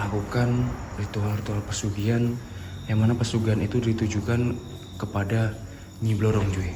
melakukan ritual-ritual pesugihan, yang mana pesugihan itu ditujukan kepada Nyi Blorong, cuy.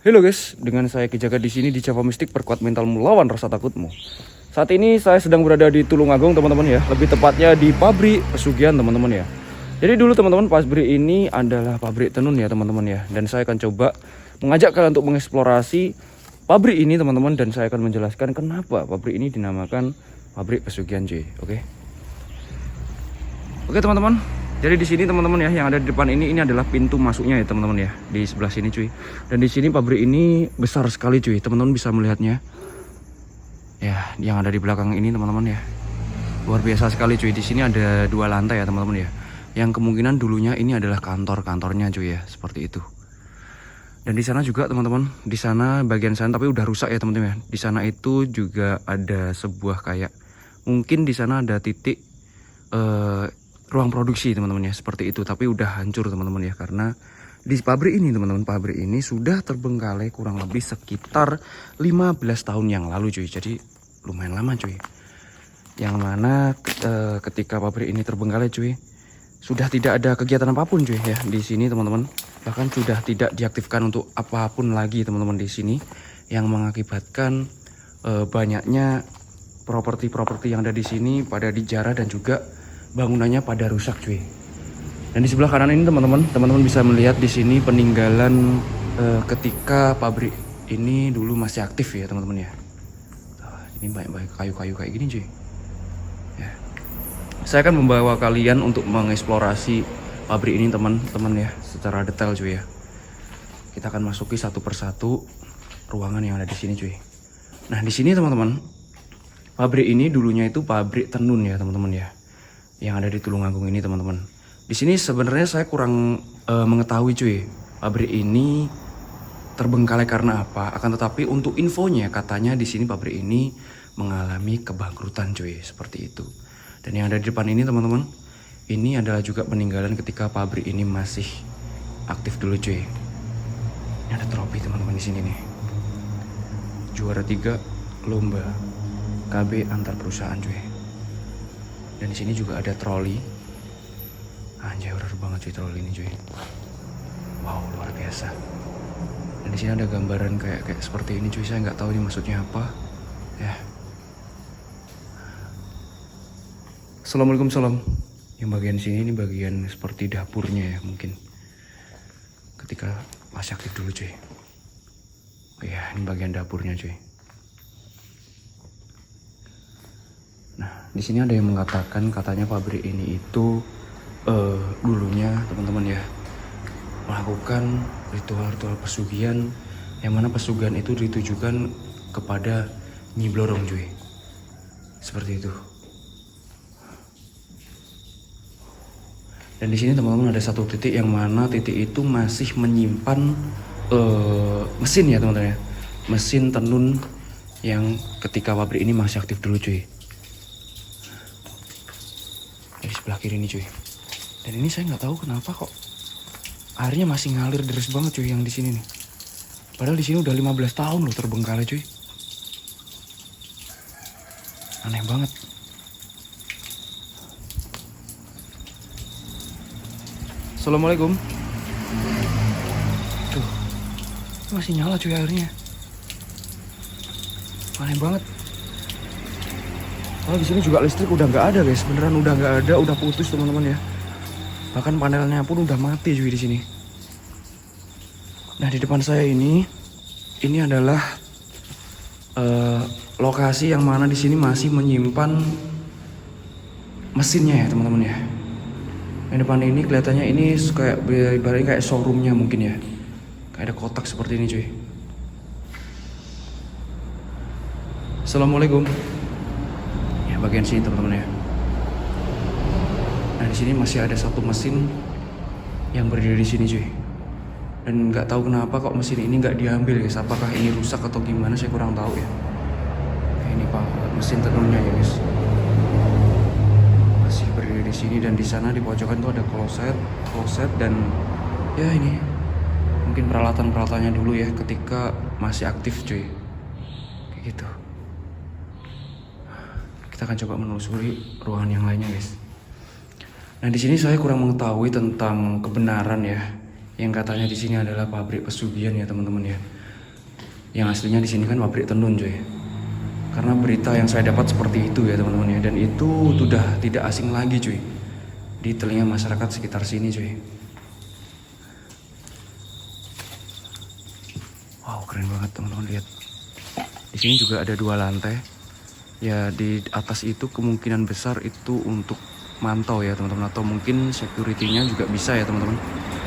Halo guys, dengan saya Ki Jaga di sini di Java Mistik, perkuat mentalmu lawan rasa takutmu. Saat ini saya sedang berada di Tulungagung, teman-teman ya. Lebih tepatnya di pabrik pesugihan, teman-teman ya. Jadi dulu teman-teman, pabrik ini adalah pabrik tenun ya, teman-teman ya. Dan saya akan coba mengajak kalian untuk mengeksplorasi pabrik ini, teman-teman, dan saya akan menjelaskan kenapa pabrik ini dinamakan pabrik pesugihan, cuy. Oke, teman-teman. Jadi di sini teman-teman ya, yang ada di depan ini adalah pintu masuknya ya, teman-teman ya. Di sebelah sini, cuy. Dan di sini pabrik ini besar sekali, cuy. Teman-teman bisa melihatnya. Ya, yang ada di belakang ini, teman-teman ya. Luar biasa sekali, cuy. Di sini ada 2 lantai ya, teman-teman ya. Yang kemungkinan dulunya ini adalah kantor-kantornya, cuy ya, seperti itu. Dan di sana juga, teman-teman, di sana bagian sana tapi udah rusak ya, teman-teman ya. Di sana itu juga ada sebuah kayak mungkin di sana ada titik ruang produksi, teman-teman ya, seperti itu, tapi udah hancur, teman-teman ya, karena di pabrik ini, teman-teman, pabrik ini sudah terbengkalai kurang lebih sekitar 15 tahun yang lalu, cuy. Jadi lumayan lama, cuy. Yang mana ketika pabrik ini terbengkalai, cuy, sudah tidak ada kegiatan apapun, cuy ya, di sini, teman-teman. Bahkan sudah tidak diaktifkan untuk apapun lagi, teman-teman, di sini, yang mengakibatkan banyaknya properti-properti yang ada di sini pada dijarah dan juga bangunannya pada rusak, cuy. Dan di sebelah kanan ini, teman-teman bisa melihat di sini peninggalan ketika pabrik ini dulu masih aktif ya, teman-teman ya. Ini banyak-banyak kayu-kayu kayak gini, cuy. Ya. Saya akan membawa kalian untuk mengeksplorasi pabrik ini, teman-teman ya, secara detail, cuy ya. Kita akan masuki satu persatu ruangan yang ada di sini, cuy. Nah, di sini, teman-teman, pabrik ini dulunya itu pabrik tenun ya, teman-teman ya, yang ada di Tulungagung ini, teman-teman. Di sini sebenarnya saya kurang mengetahui, cuy. Pabrik ini terbengkalai karena apa? Akan tetapi untuk infonya, katanya di sini pabrik ini mengalami kebangkrutan, cuy, seperti itu. Dan yang ada di depan ini, teman-teman, ini adalah juga peninggalan ketika pabrik ini masih aktif dulu, cuy. Ini ada trofi, teman-teman, di sini nih. Juara 3 lomba KB antar perusahaan, cuy. Dan di sini juga ada troli. Anjay, horor banget, cuy, troli ini, cuy. Wow, luar biasa. Dan di sini ada gambaran kayak seperti ini, cuy. Saya nggak tahu ini maksudnya apa. Ya. Assalamualaikum, salam. Yang bagian sini ini bagian seperti dapurnya ya, mungkin. Ketika masih aktif dulu, cuy. Oh ya, ini bagian dapurnya, cuy. Nah, di sini ada yang mengatakan katanya pabrik ini itu dulunya, teman-teman ya, melakukan ritual-ritual pesugihan, yang mana pesugihan itu ditujukan kepada Nyi Blorong, cuy. Seperti itu. Dan di sini, teman-teman, ada satu titik yang mana titik itu masih menyimpan mesin ya, teman-teman ya. Mesin tenun yang ketika pabrik ini masih aktif dulu, cuy. Di sebelah kiri ini, cuy. Dan ini saya nggak tahu kenapa kok airnya masih ngalir deras banget, cuy, yang di sini nih. Padahal di sini udah 15 tahun loh terbengkalai, cuy. Aneh banget. Assalamualaikum. Tuh, masih nyala, cuy, airnya. Aneh banget. Oh, di sini juga listrik udah nggak ada, guys. Beneran udah nggak ada, udah putus, teman-teman ya. Bahkan panelnya pun udah mati, cuy, di sini. Nah, di depan saya ini adalah lokasi yang mana di sini masih menyimpan mesinnya ya, teman-teman ya. Yang depan ini kelihatannya ini kayak ibaratnya kayak showroomnya mungkin ya. Kayak ada kotak seperti ini, cuy. Assalamualaikum. Bagian sini, teman-teman ya. Nah, di sini masih ada satu mesin yang berdiri di sini, cuy. Dan nggak tahu kenapa kok mesin ini nggak diambil, guys. Apakah ini rusak atau gimana? Saya kurang tahu ya. Nah, ini pak mesin tenunnya ya, guys. Masih berdiri di sini, dan di sana di pojokan tuh ada kloset dan ya ini mungkin peralatan-peralatannya dulu ya ketika masih aktif cuy, kayak gitu. Kita akan coba menelusuri ruangan yang lainnya guys. Nah di sini saya kurang mengetahui tentang kebenaran ya, yang katanya di sini adalah pabrik pesugihan ya teman-teman ya. Yang aslinya di sini kan pabrik tenun cuy. Karena berita yang saya dapat seperti itu ya teman-teman ya, dan itu sudah tidak asing lagi cuy di telinga masyarakat sekitar sini cuy. Wow keren banget teman-teman, lihat. Di sini juga ada 2 lantai. Ya di atas itu kemungkinan besar itu untuk mantau ya teman-teman, atau mungkin security-nya juga bisa ya teman-teman.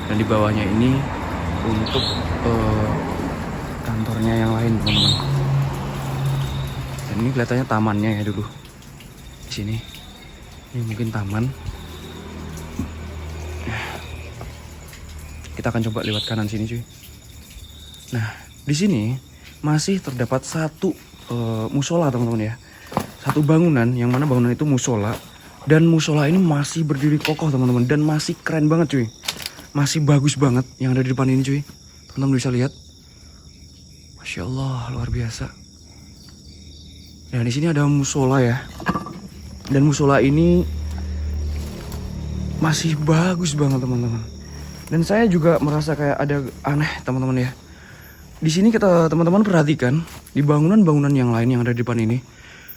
Dan di bawahnya ini untuk kantornya yang lain teman-teman. Dan ini kelihatannya tamannya ya dulu. Di sini. Ini mungkin taman. Kita akan coba lewat kanan sini cuy. Nah, di sini masih terdapat satu musola teman-teman ya. Satu bangunan yang mana bangunan itu musola, dan musola ini masih berdiri kokoh teman-teman, dan masih keren banget cuy. Masih bagus banget yang ada di depan ini cuy. Teman-teman bisa lihat. Masya Allah, luar biasa. Nah, di sini ada musola ya. Dan musola ini masih bagus banget teman-teman. Dan saya juga merasa kayak ada aneh teman-teman ya. Di sini kita teman-teman perhatikan di bangunan-bangunan yang lain yang ada di depan ini.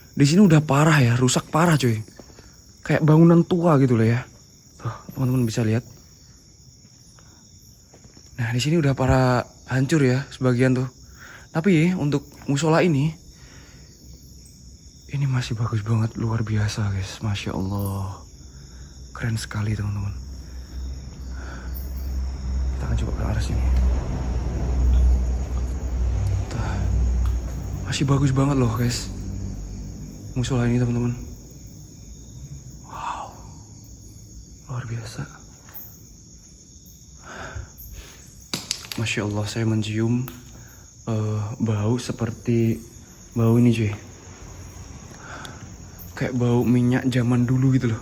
Di sini udah parah ya, rusak parah cuy. Kayak bangunan tua gitu loh ya. Tuh, teman-teman bisa lihat. Nah, di sini udah parah hancur ya sebagian tuh. Tapi untuk musola ini masih bagus banget, luar biasa guys. Masya Allah. Keren sekali teman-teman. Kita akan coba ke arah sini. Tuh. Masih bagus banget loh guys musola ini teman-teman. Wow, luar biasa. Masya Allah, saya mencium bau seperti bau ini cuy. Kayak bau minyak zaman dulu gitu loh.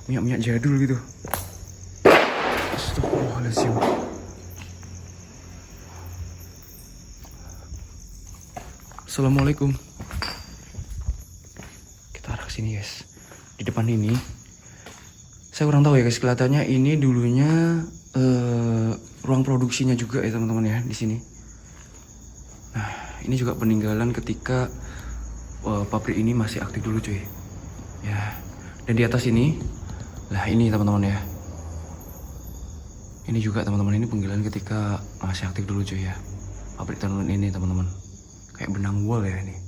Minyak-minyak jadul gitu. Astagfirullahaladzim. Assalamualaikum. Kita arah ke sini guys. Di depan ini saya kurang tahu ya guys, kelihatannya ini dulunya ruang produksinya juga ya teman-teman ya di sini. Nah, ini juga peninggalan ketika pabrik ini masih aktif dulu cuy. Ya. Dan di atas ini, lah ini teman-teman ya. Ini juga teman-teman, ini peninggalan ketika masih aktif dulu cuy ya. Pabrik tenun ini teman-teman. Kayak benang wol ya ini.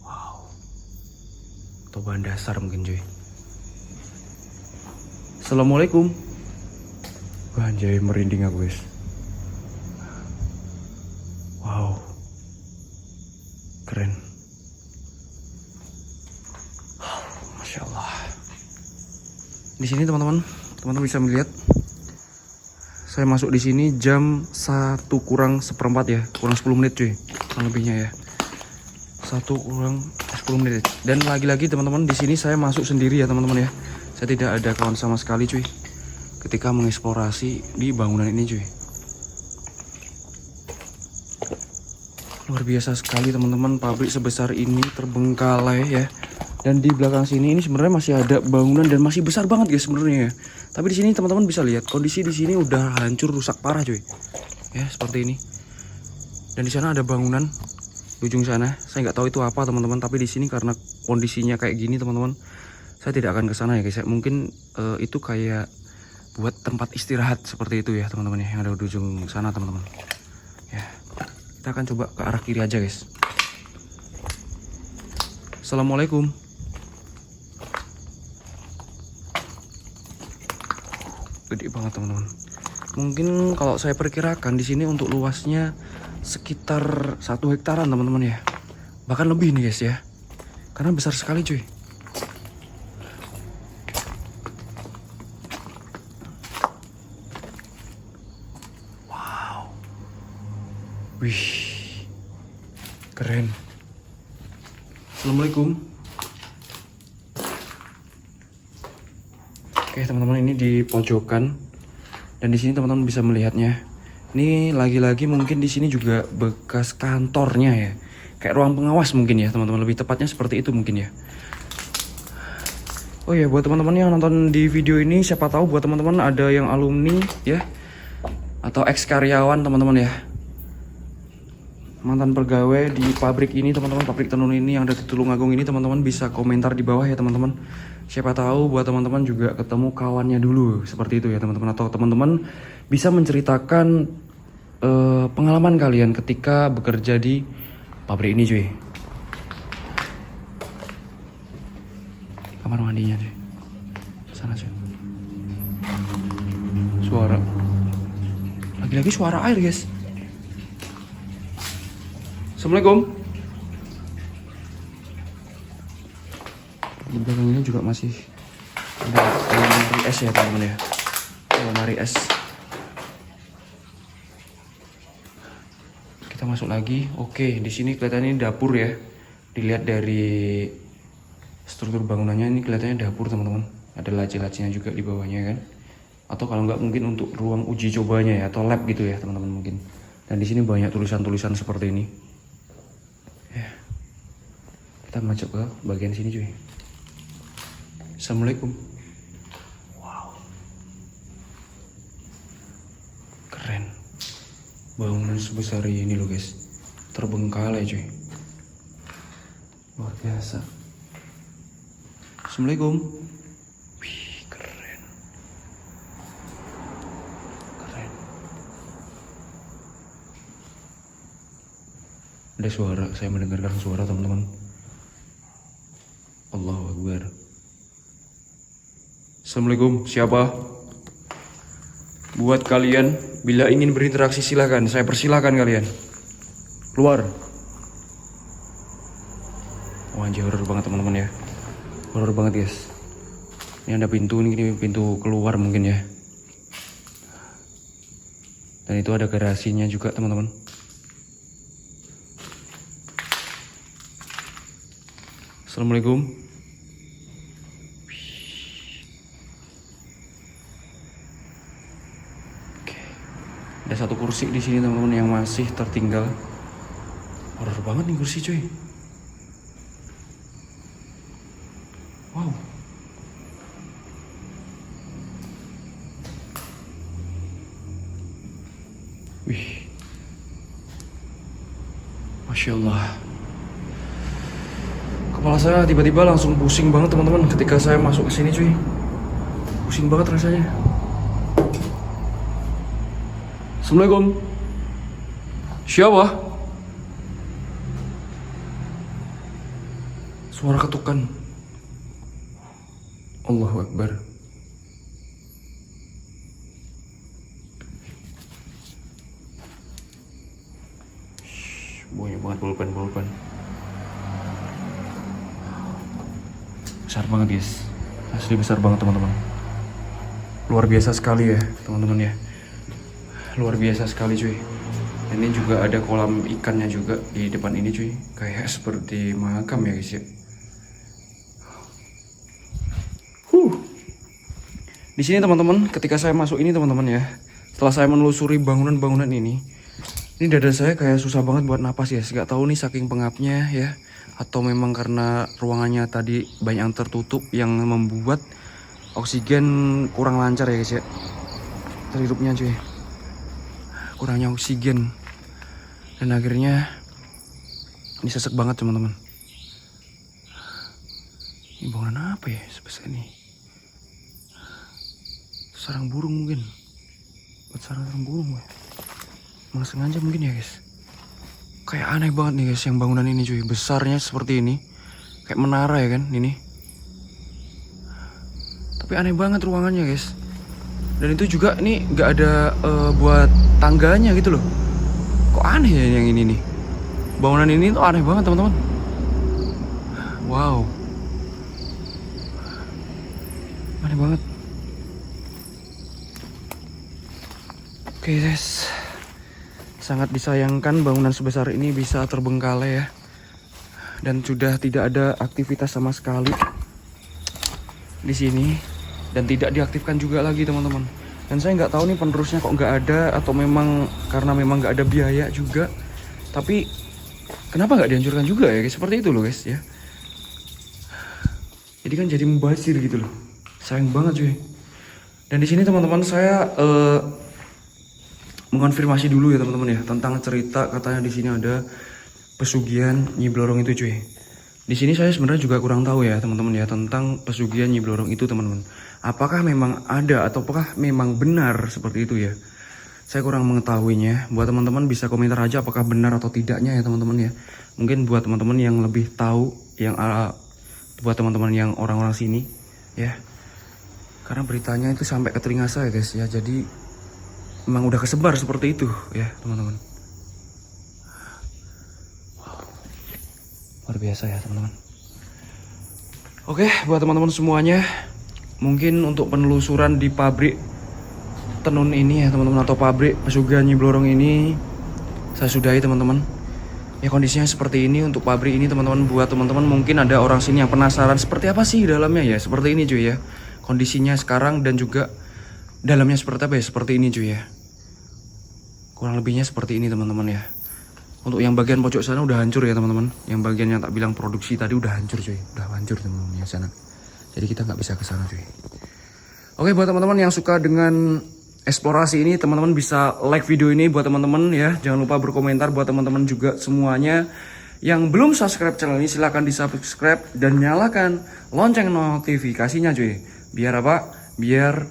Wow. Atau bahan dasar mungkin cuy. Assalamualaikum. Wah, anjay, merinding aku guys. Wow. Keren. Masya Allah. Di sini teman-teman bisa melihat. Saya masuk di sini jam 1 kurang seperempat ya, kurang 10 menit cuy, kurang lebihnya ya. 1 kurang 10 menit. Dan lagi-lagi teman-teman, di sini saya masuk sendiri ya teman-teman ya. Saya tidak ada kawan sama sekali cuy. Ketika mengeksplorasi di bangunan ini cuy. Luar biasa sekali teman-teman, pabrik sebesar ini terbengkalai ya. Dan di belakang sini ini sebenarnya masih ada bangunan dan masih besar banget guys sebenarnya ya. Tapi di sini teman-teman bisa lihat kondisi di sini udah hancur, rusak parah cuy. Ya, seperti ini. Dan di sana ada bangunan di ujung sana. Saya nggak tahu itu apa teman-teman, tapi di sini karena kondisinya kayak gini teman-teman, saya tidak akan ke sana ya guys. Mungkin itu kayak buat tempat istirahat seperti itu ya teman-teman ya, yang ada di ujung sana teman-teman. Ya. Kita akan coba ke arah kiri aja guys. Assalamualaikum. Gede banget teman-teman. Mungkin kalau saya perkirakan di sini untuk luasnya sekitar 1 hektaran teman-teman ya. Bahkan lebih nih guys ya. Karena besar sekali cuy. Wow. Wih. Keren. Assalamualaikum. Oke teman-teman, ini di pojokan, dan di sini teman-teman bisa melihatnya. Ini lagi-lagi mungkin di sini juga bekas kantornya ya. Kayak ruang pengawas mungkin ya teman-teman, lebih tepatnya seperti itu mungkin ya. Oh ya, buat teman-teman yang nonton di video ini, siapa tahu buat teman-teman ada yang alumni ya, atau ex karyawan teman-teman ya, mantan pegawai di pabrik ini teman-teman, pabrik tenun ini yang ada di Tulungagung ini, teman-teman bisa komentar di bawah ya teman-teman. Siapa tahu buat teman-teman juga ketemu kawannya dulu seperti itu ya teman-teman, atau teman-teman bisa menceritakan pengalaman kalian ketika bekerja di pabrik ini cuy. Kamar mandinya cuy, sana cuy. Suara, lagi-lagi suara air guys. Assalamualaikum. Di belakang ini juga masih ada lemari es ya teman-teman ya, lemari es. Kita masuk lagi. Oke, di sini kelihatannya ini dapur ya. Dilihat dari struktur bangunannya ini kelihatannya dapur teman-teman. Ada laci-lacinya juga di bawahnya kan. Atau kalau nggak mungkin untuk ruang uji cobanya ya, atau lab gitu ya teman-teman mungkin. Dan di sini banyak tulisan-tulisan seperti ini. Ya. Kita masuk ke bagian sini cuy. Assalamualaikum. Wow. Keren. Bangunan sebesar ini loh guys. Terbengkalai cuy. Luar biasa. Assalamualaikum. Wih, keren. Keren. Ada suara, saya mendengarkan suara teman-teman. Allahu Akbar. Assalamualaikum, siapa? Buat kalian, bila ingin berinteraksi silakan, saya persilakan kalian. Keluar. Oh anjir, horor banget teman-teman ya. Horor banget guys. Ini ada pintu, ini pintu keluar mungkin ya. Dan itu ada garasinya juga teman-teman. Assalamualaikum. Oke. Ada satu kursi di sini teman-teman yang masih tertinggal. Horor banget nih kursi cuy. Wow. Wih. Masya Allah. Kepala saya tiba-tiba langsung pusing banget teman-teman ketika saya masuk ke sini cuy. Pusing banget rasanya. Assalamualaikum. Siapa? Suara ketukan. Allahu Akbar. Banyak banget pulpen. Besar banget guys. Asli besar banget teman-teman. Luar biasa sekali ya teman-teman ya. Luar biasa sekali cuy. Ini juga ada kolam ikannya juga di depan ini cuy. Kayak seperti makam ya guys ya. Di sini teman-teman, ketika saya masuk ini teman-teman ya, setelah saya menelusuri bangunan-bangunan ini dada saya kayak susah banget buat napas ya. Gak tahu nih saking pengapnya ya, atau memang karena ruangannya tadi banyak yang tertutup yang membuat oksigen kurang lancar ya guys ya. Terhidupnya cuy, kurangnya oksigen, dan akhirnya ini sesek banget teman-teman. Ini bangunan apa ya sebesar ini? Sarang burung mungkin, buat sarang burung ya. Malah sengaja mungkin ya guys. Kayak aneh banget nih guys yang bangunan ini cuy. Besarnya seperti ini, kayak menara ya kan ini. Tapi aneh banget ruangannya guys. Dan itu juga ini nggak ada buat tangganya gitu loh. Kok aneh ya yang ini nih. Bangunan ini tuh aneh banget teman-teman. Wow, aneh banget. Oke guys, sangat disayangkan bangunan sebesar ini bisa terbengkalai ya. Dan sudah tidak ada aktivitas sama sekali di sini. Dan tidak diaktifkan juga lagi teman-teman. Dan saya nggak tahu nih penerusnya kok nggak ada, atau memang karena memang nggak ada biaya juga. Tapi kenapa nggak dihancurkan juga ya guys? Seperti itu loh guys ya. Jadi kan jadi mubazir gitu loh. Sayang banget cuy. Dan di sini teman-teman saya mengonfirmasi dulu ya teman-teman ya tentang cerita katanya di sini ada pesugihan Nyi Blorong itu cuy. Di sini saya sebenarnya juga kurang tahu ya teman-teman ya tentang pesugihan Nyi Blorong itu teman-teman. Apakah memang ada atau apakah memang benar seperti itu ya? Saya kurang mengetahuinya. Buat teman-teman bisa komentar aja apakah benar atau tidaknya ya teman-teman ya. Mungkin buat teman-teman yang lebih tahu, yang buat teman-teman yang orang-orang sini ya. Karena beritanya itu sampai ke telinga saya guys ya. Jadi memang udah kesebar seperti itu ya teman-teman. Luar biasa ya teman-teman. Oke, buat teman-teman semuanya, mungkin untuk penelusuran di pabrik tenun ini ya teman-teman, atau pabrik pesugihan Nyi Blorong ini saya sudahi teman-teman. Ya kondisinya seperti ini untuk pabrik ini teman-teman. Buat teman-teman mungkin ada orang sini yang penasaran seperti apa sih dalamnya ya. Seperti ini cuy ya. Kondisinya sekarang dan juga dalamnya seperti apa ya. Seperti ini cuy ya. Kurang lebihnya seperti ini teman-teman ya. Untuk yang bagian pojok sana udah hancur ya teman-teman. Yang bagian yang tak bilang produksi tadi udah hancur cuy. Udah hancur teman-teman yang sana. Jadi kita nggak bisa ke sana cuy. Oke, buat teman-teman yang suka dengan eksplorasi ini, teman-teman bisa like video ini buat teman-teman ya. Jangan lupa berkomentar buat teman-teman juga semuanya. Yang belum subscribe channel ini silahkan di subscribe dan nyalakan lonceng notifikasinya cuy. Biar apa? Biar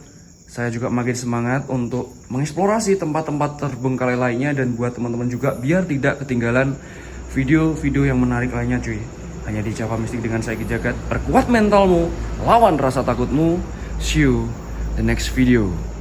saya juga makin semangat untuk mengeksplorasi tempat-tempat terbengkalai lainnya. Dan buat teman-teman juga biar tidak ketinggalan video-video yang menarik lainnya cuy. Hanya di Java Mistik dengan saya Ki Jagat. Perkuat mentalmu, lawan rasa takutmu. See you the next video.